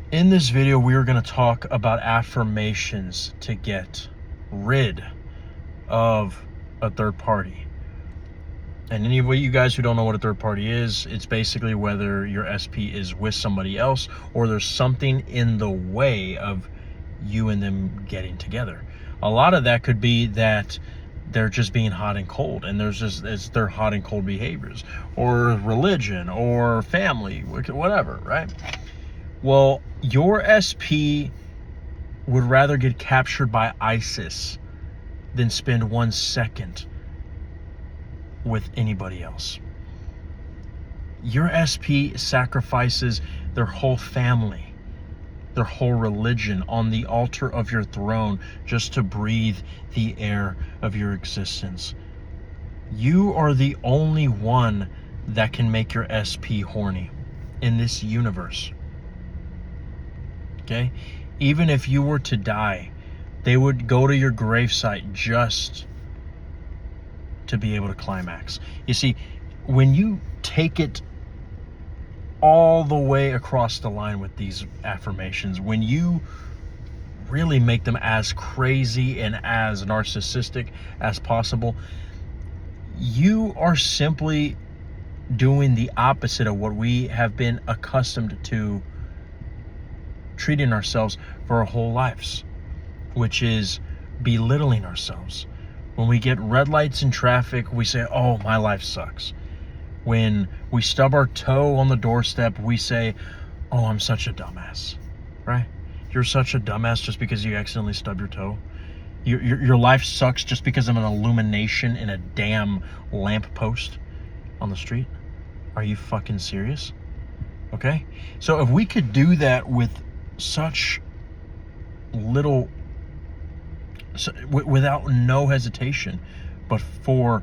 In this video, we are going to talk about affirmations to get rid of a third party. And any of you guys who don't know what a third party is, it's basically whether your SP is with somebody else or there's something in the way of you and them getting together. A lot of that could be that they're just being hot and cold, and it's their hot and cold behaviors, or religion, or family, whatever, right? Well, your SP would rather get captured by ISIS than spend 1 second with anybody else. Your SP sacrifices their whole family, their whole religion on the altar of your throne just to breathe the air of your existence. You are the only one that can make your SP horny in this universe. Okay? Even if you were to die, they would go to your gravesite just to be able to climax. You see, when you take it all the way across the line with these affirmations, when you really make them as crazy and as narcissistic as possible, you are simply doing the opposite of what we have been accustomed to treating ourselves for our whole lives, which is belittling ourselves. When we get red lights in traffic, we say, oh, my life sucks. When we stub our toe on the doorstep, we say, oh, I'm such a dumbass, right? You're such a dumbass just because you accidentally stubbed your toe. Your life sucks just because of an illumination in a damn lamppost on the street. Are you fucking serious? Okay? So if we could do that with such little, without no hesitation, but for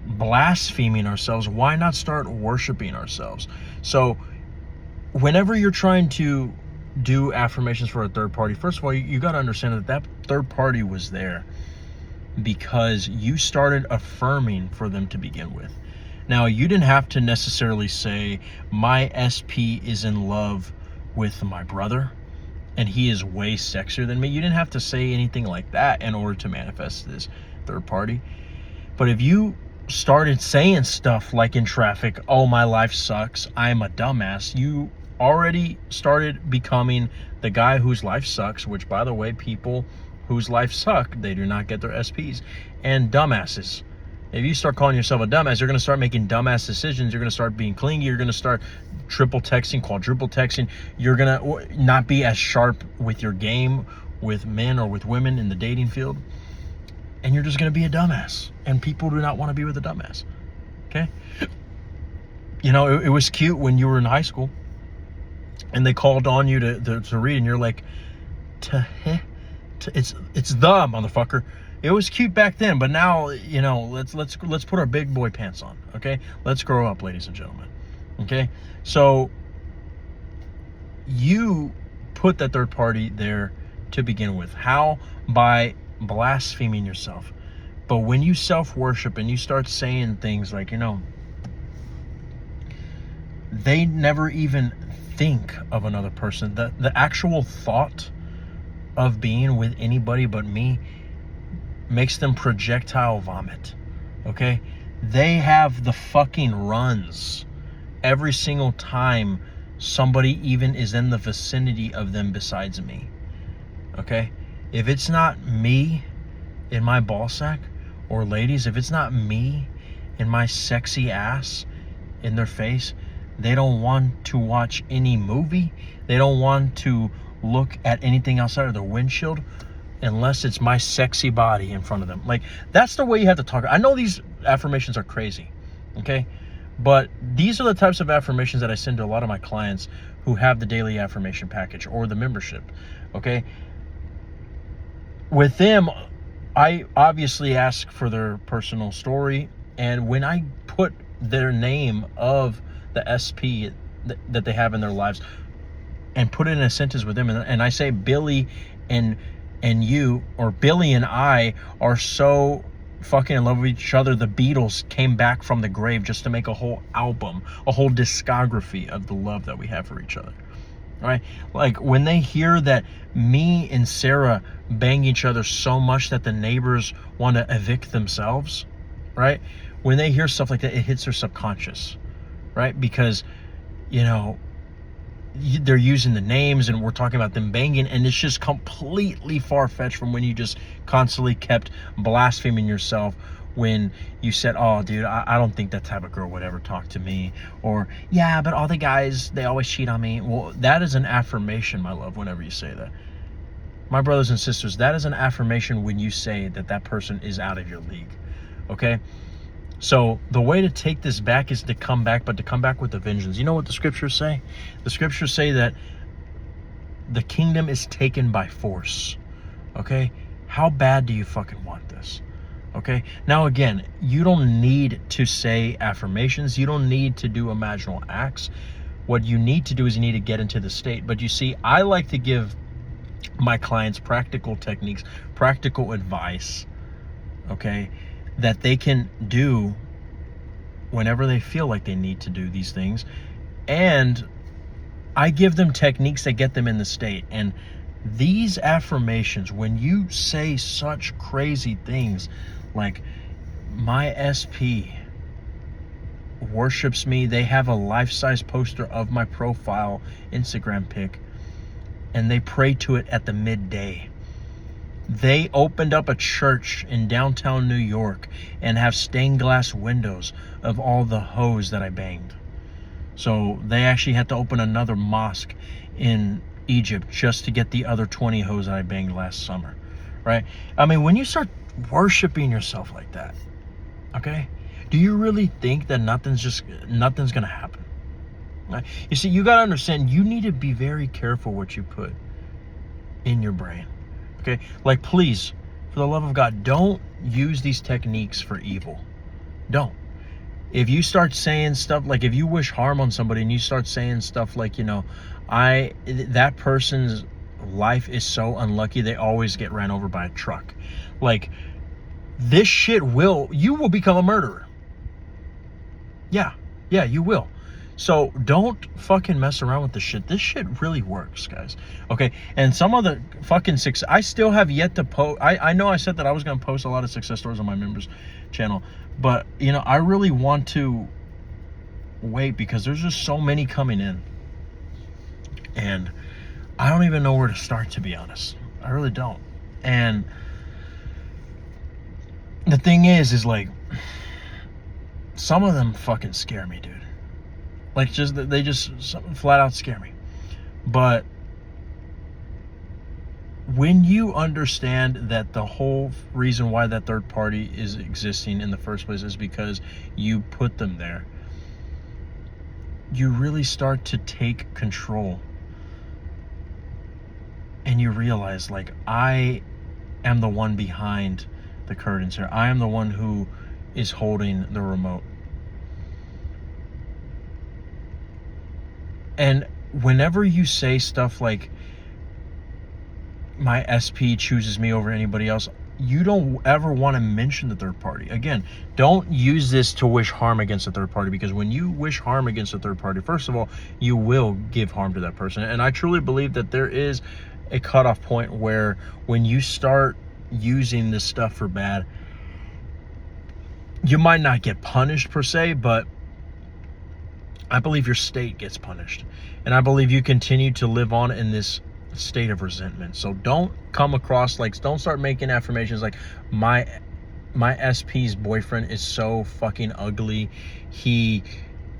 blaspheming ourselves, why not start worshiping ourselves? So whenever you're trying to do affirmations for a third party, first of all, you got to understand that that third party was there because you started affirming for them to begin with. Now, you didn't have to necessarily say, my SP is in love with my brother and he is way sexier than me. You didn't have to say anything like that in order to manifest this third party. But if you started saying stuff like in traffic, oh, my life sucks, I'm a dumbass, you already started becoming the guy whose life sucks, which, by the way, people whose life suck, they do not get their SPs, and dumbasses. If you start calling yourself a dumbass, you're going to start making dumbass decisions. You're going to start being clingy. You're going to start triple texting, quadruple texting. You're going to not be as sharp with your game with men or with women in the dating field. And you're just going to be a dumbass. And people do not want to be with a dumbass. Okay? You know, it was cute when you were in high school and they called on you to read, and you're like, it's the motherfucker. It was cute back then, but now, you know, let's put our big boy pants on, okay? Let's grow up, ladies and gentlemen, okay? So you put that third party there to begin with. How? By blaspheming yourself. But when you self-worship and you start saying things like, you know, they never even think of another person. The actual thought of being with anybody but me makes them projectile vomit, okay? They have the fucking runs every single time somebody even is in the vicinity of them besides me, okay? If it's not me in my ball sack, or ladies, if it's not me in my sexy ass in their face, they don't want to watch any movie. They don't want to look at anything outside of their windshield unless it's my sexy body in front of them. Like, that's the way you have to talk. I know these affirmations are crazy, okay? But these are the types of affirmations that I send to a lot of my clients who have the daily affirmation package or the membership, okay? With them, I obviously ask for their personal story, and when I put their name of the SP that they have in their lives and put it in a sentence with them, and I say Billy and you, or Billy and I, are so fucking in love with each other, the Beatles came back from the grave just to make a whole album, a whole discography of the love that we have for each other. right? Like when they hear that me and Sarah bang each other so much that the neighbors want to evict themselves, right? When they hear stuff like that, it hits their subconscious, right? Because, you know, they're using the names and we're talking about them banging, and it's just completely far-fetched from when you just constantly kept blaspheming yourself when you said, oh dude, I don't think that type of girl would ever talk to me, or yeah, but all the guys, they always cheat on me. Well, that is an affirmation, my love, whenever you say that. My brothers and sisters, that is an affirmation when you say that that person is out of your league. Okay? So the way to take this back is to come back, but to come back with a vengeance. You know what the scriptures say? The scriptures say that the kingdom is taken by force. Okay? How bad do you fucking want this? Okay? Now again, you don't need to say affirmations. You don't need to do imaginal acts. What you need to do is you need to get into the state. But you see, I like to give my clients practical techniques, practical advice, okay, that they can do whenever they feel like they need to do these things. And I give them techniques that get them in the state. And these affirmations, when you say such crazy things like, my SP worships me, they have a life-size poster of my profile Instagram pic, and they pray to it at the midday. They opened up a church in downtown New York and have stained glass windows of all the hoes that I banged. So they actually had to open another mosque in Egypt just to get the other 20 hoes that I banged last summer, right? I mean, when you start worshiping yourself like that, okay, do you really think that nothing's gonna happen? Right? You see, you gotta understand, you need to be very careful what you put in your brain. Okay, like please, for the love of God, don't use these techniques for evil. Don't. If you start saying stuff like, if you wish harm on somebody and you start saying stuff like, you know, that person's life is so unlucky, they always get ran over by a truck. Like, this shit you will become a murderer. Yeah, you will. So don't fucking mess around with this shit. This shit really works, guys. Okay, and some of the fucking I still have yet to post. I know I said that I was going to post a lot of success stories on my members channel, but you know, I really want to wait because there's just so many coming in, and I don't even know where to start, to be honest. I really don't. And the thing is like, some of them fucking scare me, dude. Like, they just flat out scare me. But when you understand that the whole reason why that third party is existing in the first place is because you put them there, you really start to take control. And you realize, like, I am the one behind the curtains here. I am the one who is holding the remote. And whenever you say stuff like, my SP chooses me over anybody else, you don't ever want to mention the third party. Again, don't use this to wish harm against the third party, because when you wish harm against the third party, first of all, you will give harm to that person. And I truly believe that there is a cutoff point where when you start using this stuff for bad, you might not get punished per se, but I believe your state gets punished. And I believe you continue to live on in this state of resentment. So don't come across like, don't start making affirmations like, my SP's boyfriend is so fucking ugly, he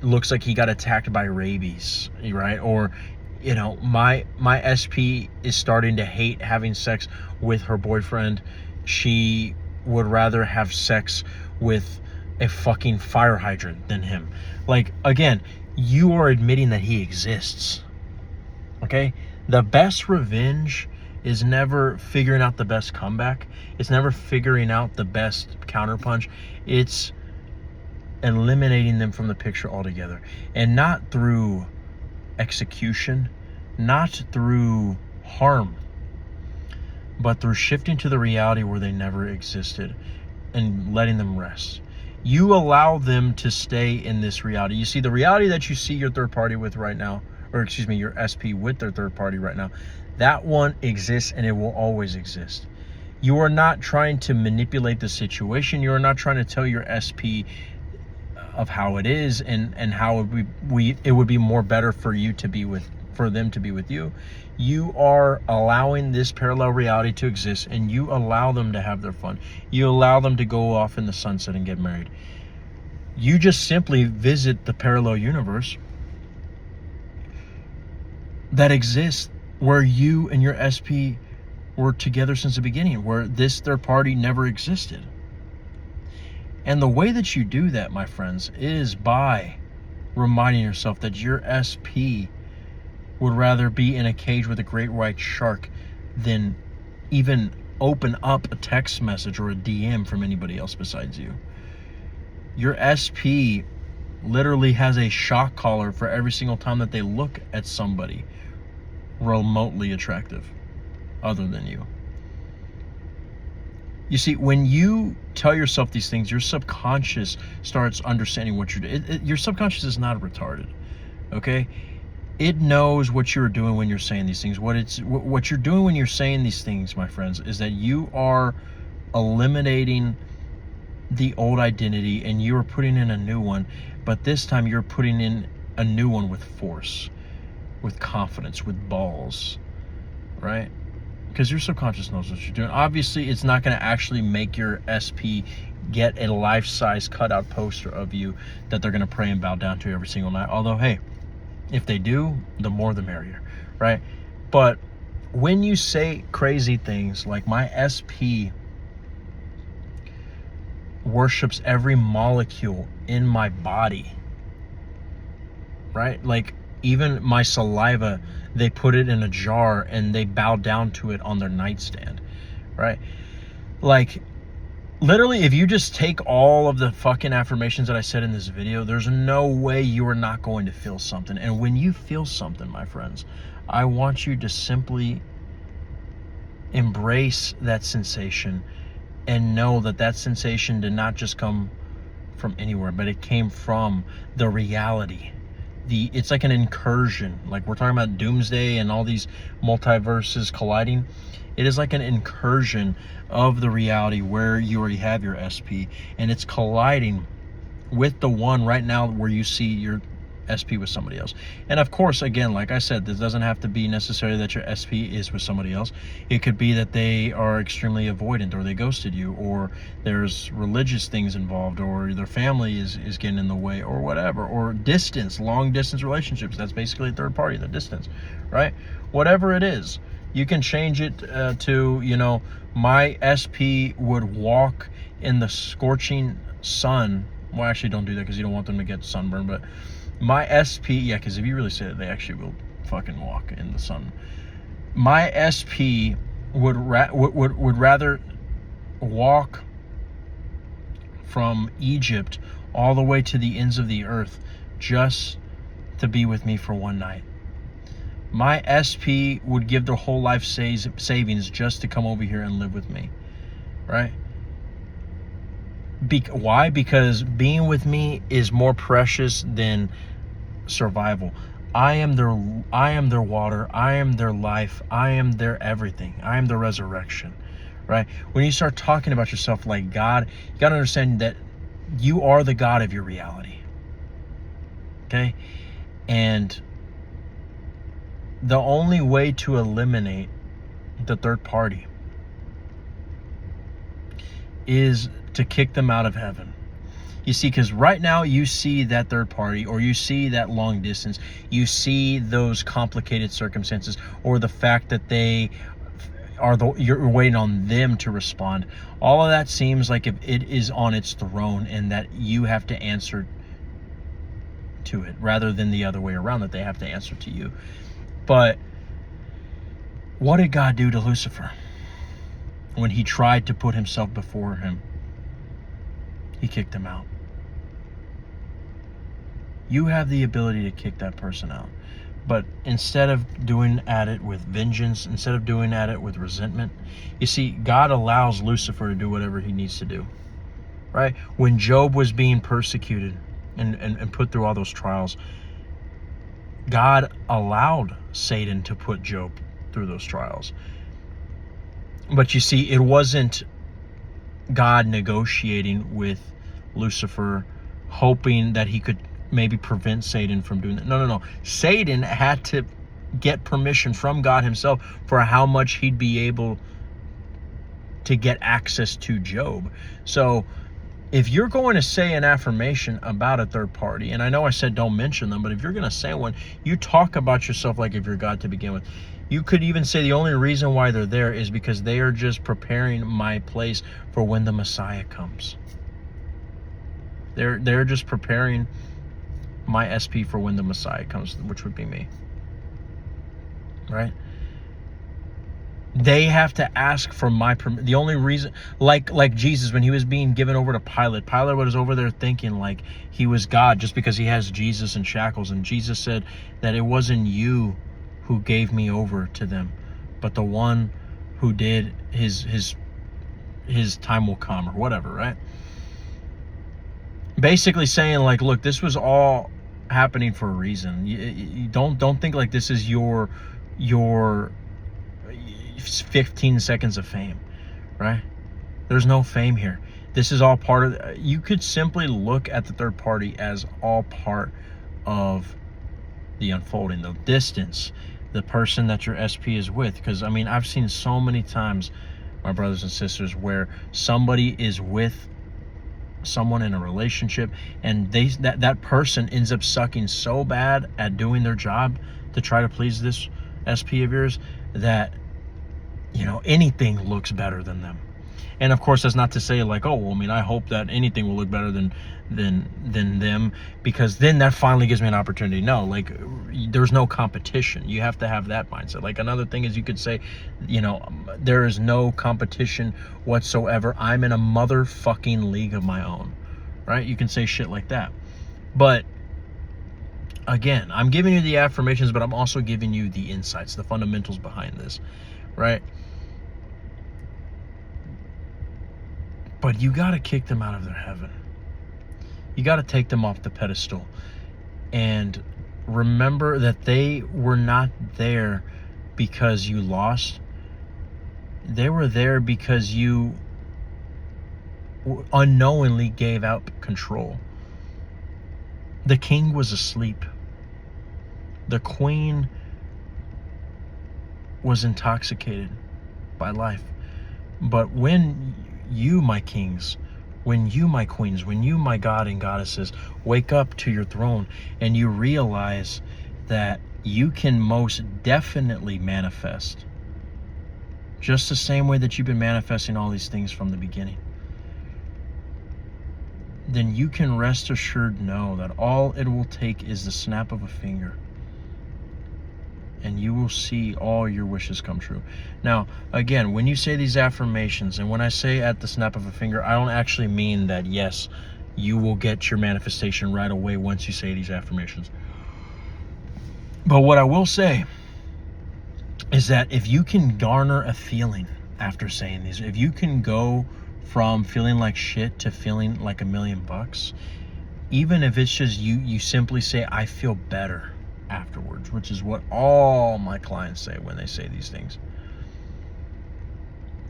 looks like he got attacked by rabies, right? Or, you know, my SP is starting to hate having sex with her boyfriend. She would rather have sex with a fucking fire hydrant than him. Like, again, you are admitting that he exists. Okay? The best revenge is never figuring out the best comeback. It's never figuring out the best counterpunch. It's eliminating them from the picture altogether. And not through execution, not through harm, but through shifting to the reality where they never existed and letting them rest. You allow them to stay in this reality. You see, the reality that you see your third party with right now, or excuse me, your SP with their third party right now, that one exists and it will always exist. You are not trying to manipulate the situation. You are not trying to tell your SP of how it is and how it would be more better for you to be with, for them to be with you. You are allowing this parallel reality to exist, and you allow them to have their fun. You allow them to go off in the sunset and get married. You just simply visit the parallel universe that exists where you and your SP were together since the beginning, where this third party never existed. And the way that you do that, my friends, is by reminding yourself that your SP would rather be in a cage with a great white shark than even open up a text message or a DM from anybody else besides you. Your SP literally has a shock collar for every single time that they look at somebody remotely attractive other than you. You see, when you tell yourself these things, your subconscious starts understanding what you're doing. Your subconscious is not retarded, okay? It knows what you're doing when you're saying these things. What you're doing when you're saying these things, my friends, is that you are eliminating the old identity and you are putting in a new one, but this time you're putting in a new one with force, with confidence, with balls, right? Because your subconscious knows what you're doing. Obviously, it's not going to actually make your SP get a life-size cutout poster of you that they're going to pray and bow down to every single night. Although, hey, if they do, the more the merrier, right? But when you say crazy things like my SP worships every molecule in my body, right? Like even my saliva, they put it in a jar and they bow down to it on their nightstand, right? Like literally, if you just take all of the fucking affirmations that I said in this video, there's no way you are not going to feel something. And when you feel something, my friends, I want you to simply embrace that sensation and know that that sensation did not just come from anywhere, but it came from the reality. It's like an incursion. Like we're talking about doomsday and all these multiverses colliding. It is like an incursion of the reality where you already have your SP, and it's colliding with the one right now where you see your SP with somebody else. And of course, again, like I said, this doesn't have to be necessarily that your SP is with somebody else. It could be that they are extremely avoidant, or they ghosted you, or there's religious things involved, or their family is getting in the way, or whatever, or distance, long distance relationships. That's basically a third party, the distance, right? Whatever it is, you can change it to, you know, my SP would walk in the scorching sun. Well, actually, don't do that because you don't want them to get sunburned, but my SP, yeah, because if you really say it, they actually will fucking walk in the sun. My SP would rather walk from Egypt all the way to the ends of the earth just to be with me for one night. My SP would give their whole life savings just to come over here and live with me, right? Why? Because being with me is more precious than survival. I am their water. I am their life. I am their everything. I am the resurrection, right? When you start talking about yourself like God, you got to understand that you are the God of your reality, okay? And the only way to eliminate the third party is to kick them out of heaven. You see, because right now you see that third party, or you see that long distance, you see those complicated circumstances, or the fact that they are you're waiting on them to respond. All of that seems like if it is on its throne and that you have to answer to it, rather than the other way around, that they have to answer to you. But what did God do to Lucifer when he tried to put himself before him? He kicked him out. You have the ability to kick that person out. But instead of doing at it with vengeance, instead of doing at it with resentment, you see, God allows Lucifer to do whatever he needs to do, right? When Job was being persecuted and put through all those trials, God allowed Satan to put Job through those trials. But you see, it wasn't God negotiating with Lucifer, hoping that he could maybe prevent Satan from doing that. No. Satan had to get permission from God himself for how much he'd be able to get access to Job. So if you're going to say an affirmation about a third party, and I know I said don't mention them, but if you're going to say one, you talk about yourself like if you're God to begin with. You could even say the only reason why they're there is because they are just preparing my place for when the Messiah comes. They're just preparing my SP for when the Messiah comes, which would be me. Right? They have to ask for my permission. The only reason, like Jesus, when he was being given over to Pilate was over there thinking like he was God just because he has Jesus in shackles. And Jesus said that it wasn't you who gave me over to them, but the one who did his time will come, or whatever, right? Basically saying like, look, this was all happening for a reason. You don't think like this is your 15 seconds of fame, right? There's no fame here. This is all part of, you could simply look at the third party as all part of the unfolding, the distance, the person that your SP is with. Because I mean, I've seen so many times, my brothers and sisters, where somebody is with someone in a relationship and that person ends up sucking so bad at doing their job to try to please this SP of yours that, you know, anything looks better than them. And of course, that's not to say like, oh, well, I mean, I hope that anything will look better than them, because then that finally gives me an opportunity. No, like, there's no competition. You have to have that mindset. Like, another thing is, you could say, you know, there is no competition whatsoever. I'm in a motherfucking league of my own, right? You can say shit like that. But again, I'm giving you the affirmations, but I'm also giving you the insights, the fundamentals behind this, right? But you got to kick them out of their heaven. You got to take them off the pedestal and remember that they were not there because you lost. They were there because you unknowingly gave out control. The king was asleep. The queen was intoxicated by life. But when you, my kings, when you, my queens, when you, my God and goddesses, wake up to your throne and you realize that you can most definitely manifest just the same way that you've been manifesting all these things from the beginning, then you can rest assured know that all it will take is the snap of a finger and you will see all your wishes come true. Now, again, when you say these affirmations, and when I say at the snap of a finger, I don't actually mean that, yes, you will get your manifestation right away once you say these affirmations. But what I will say is that if you can garner a feeling after saying these, if you can go from feeling like shit to feeling like $1 million, even if it's just you simply say, I feel better afterwards, which is what all my clients say when they say these things,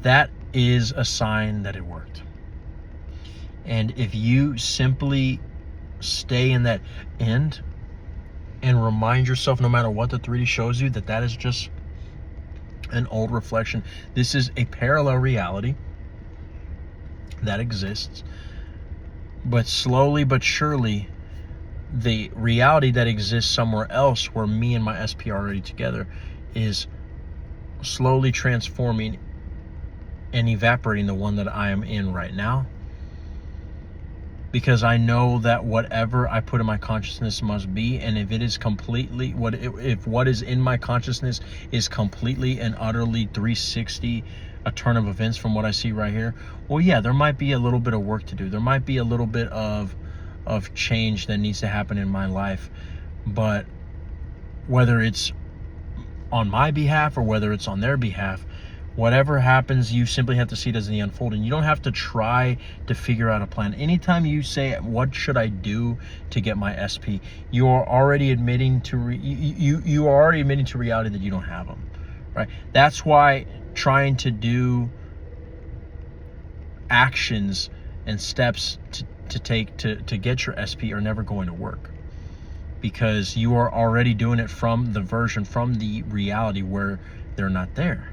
that is a sign that it worked. And if you simply stay in that end and remind yourself, no matter what the 3D shows you, that that is just an old reflection, this is a parallel reality that exists, but slowly but surely the reality that exists somewhere else where me and my SP are already together is slowly transforming and evaporating the one that I am in right now, because I know that whatever I put in my consciousness must be, and if it is completely if what is in my consciousness is completely and utterly 360 a turn of events from what I see right here, well, yeah, there might be a little bit of work to do. There might be a little bit of change that needs to happen in my life, but whether it's on my behalf or whether it's on their behalf, Whatever happens, you simply have to see it as the unfolding. You don't have to try to figure out a plan. Anytime you say, what should I do to get my SP, you are already admitting to you are already admitting to reality that you don't have them, right? That's why trying to do actions and steps to take to get your SP are never going to work, because you are already doing it from the reality where they're not there.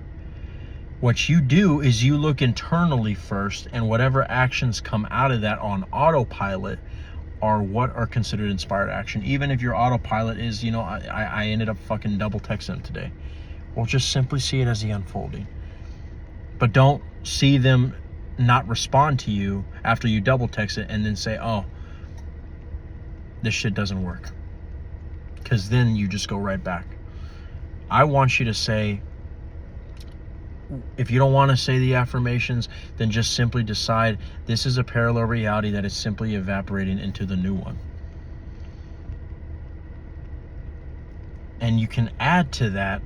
What you do is you look internally first, and whatever actions come out of that on autopilot are what are considered inspired action. Even if your autopilot is, I ended up fucking double texting them today. Well, just simply see it as the unfolding. But don't see them not respond to you after you double text it and then say, oh, this shit doesn't work. Because then you just go right back. I want you to say, if you don't want to say the affirmations, then just simply decide this is a parallel reality that is simply evaporating into the new one. And you can add to that,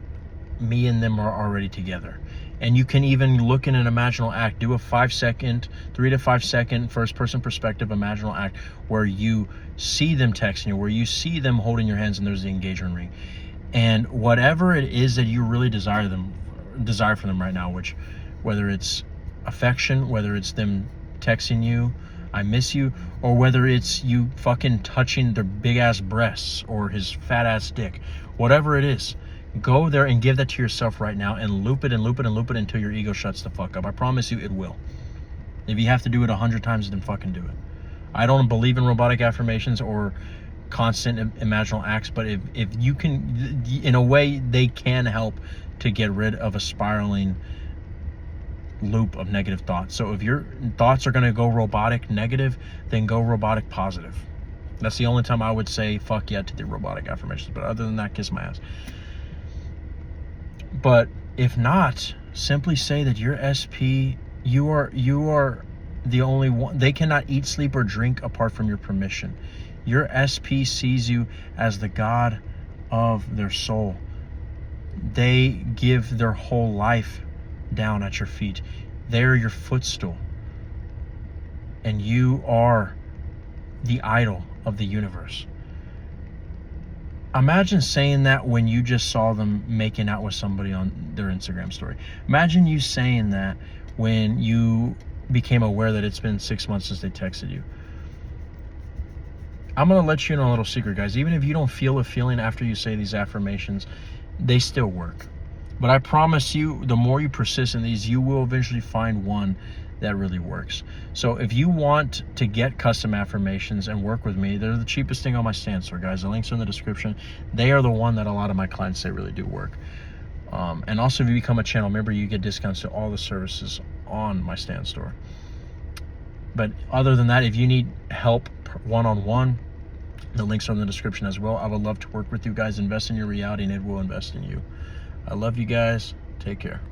me and them are already together. And you can even look in an imaginal act, do a 3 to 5 second first person perspective imaginal act where you see them texting you, where you see them holding your hands, and there's the engagement ring. And whatever it is that you really desire for them right now, which, whether it's affection, whether it's them texting you, I miss you, or whether it's you fucking touching their big ass breasts or his fat ass dick, whatever it is, go there and give that to yourself right now, and loop it and loop it and loop it until your ego shuts the fuck up. I promise you it will. If you have to do it 100 times, then fucking do it. I don't believe in robotic affirmations or constant imaginal acts, but if you can, in a way, they can help to get rid of a spiraling loop of negative thoughts. So if your thoughts are going to go robotic negative, then go robotic positive. That's the only time I would say fuck yeah to the robotic affirmations. But other than that, kiss my ass. But if not, simply say that your SP, you are the only one. They cannot eat, sleep, or drink apart from your permission. Your SP sees you as the God of their soul. They give their whole life down at your feet. They're your footstool. And you are the idol of the universe. Imagine saying that when you just saw them making out with somebody on their Instagram story. Imagine you saying that when you became aware that it's been 6 months since they texted you. I'm going to let you in on a little secret, guys. Even if you don't feel a feeling after you say these affirmations, they still work. But I promise you, the more you persist in these, you will eventually find one that really works. So if you want to get custom affirmations and work with me, they're the cheapest thing on my stand store, guys. The links are in the description. They are the one that a lot of my clients say really do work. And also, if you become a channel member, you get discounts to all the services on my stand store. But other than that, if you need help one-on-one, the links are in the description as well. I would love to work with you guys. Invest in your reality, and it will invest in you. I love you guys. Take care.